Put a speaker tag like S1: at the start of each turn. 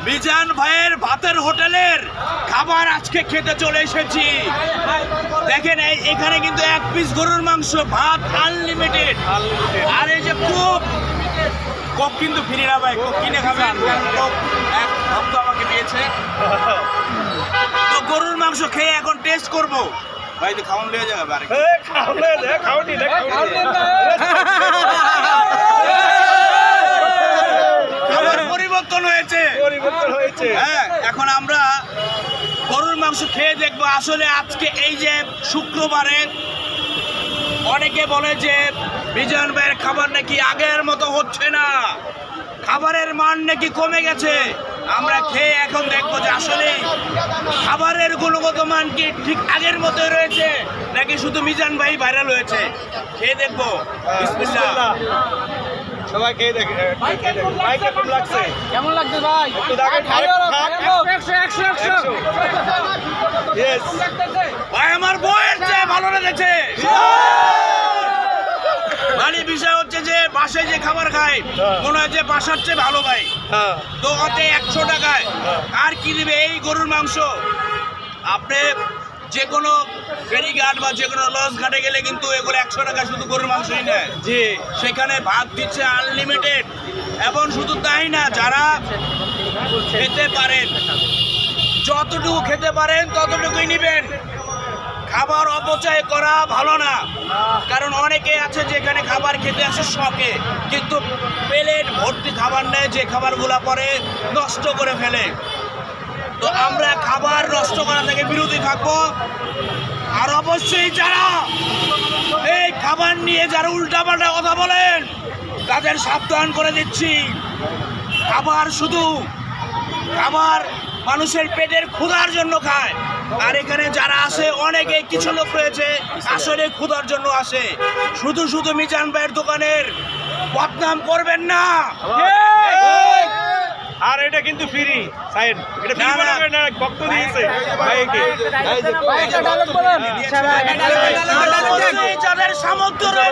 S1: মিজান ভাইয়ের ভাতের হোটেলের খাবার আজকে খেতে চলে এসেছি। দেখেন এখানে কিন্তু এক পিস গরুর মাংস, ভাত আনলিমিটেড, আর এই যে কোক কিন্তু ফ্রি না ভাই, কোক কিনে খাবেন, কোক এক ভক্ত আমাকে দিয়েছে। তো গরুর মাংস খেয়ে এখন টেস্ট করব। ভাই তো খাওয়ান লিয়ে যাবে, আরে খাবার পরিবর্তন হয়েছে। হ্যাঁ, এখন আমরা গরুর মাংস খেয়ে দেখবো আসলে আজকে এই যে শুক্রবারে অনেকে বলে যে মিজান ভাইয়ের খাবার নাকি আগের মতো হচ্ছে না, খাবারের মান নাকি কমে গেছে। আমরা খেয়ে এখন দেখবো যে আসলে খাবারের গুণগত মান কি ঠিক আগের মতোই রয়েছে নাকি শুধু মিজান ভাই ভাইরাল হয়েছে। খেয়ে দেখবো। বিসমিল্লাহ।
S2: সবাই খেয়ে দেখে ভাই কেমন লাগছে?
S3: কেমন লাগছে ভাই?
S1: ভাই আমার বউয়ের চেয়ে ভালো লেগেছে। মানে বিষয় হচ্ছে যে বাসায় যে খাবার খাই মনে হয় যে বাসার চেয়ে ভালো ভাই। দোকানে 100 টাকায় আর কি দিবে এই গরুর মাংস। আপনি যে কোনো ফেরিঘাট বা যে কোনো লঞ্চ ঘাটে গেলে কিন্তু এগুলো 100 টাকা শুধু গরুর মাংসই নেয়। জি, সেখানে ভাত দিচ্ছে আনলিমিটেড। এবং শুধু তাই না, যারা খেতে পারেন, যতটুকু খেতে পারেন ততটুকুই নেবেন। খাবার অপচয় করা ভালো না, কারণ অনেকে আছে যেখানে খাবার খেতে আসে শখে, কিন্তু প্লেট ভর্তি খাবার নেয়, যে খাবারগুলো পরে নষ্ট করে ফেলে। তো আমরা খাবার নষ্ট করা থেকে বিরতি থাকবো। আর অবশ্যই যারা এই খাবার নিয়ে যারা উল্টাপাল্টা কথা বলেন তাদের সাবধান করে দিচ্ছি। খাবার মানুষের পেটের ক্ষুধার জন্য খায়, আর এখানে যারা আসে অনেকে কিছু লোক রয়েছে আসলে ক্ষুধার জন্য আসে। শুধু মিজান ভাইয়ের দোকানের বদনাম করবেন না।
S2: আর এটা কিন্তু ফ্রি সাইড, এটা ফ্রি না ভক্ত দিয়েছে ভাইকে।
S1: যাদের সামর্থ্য রয়েছে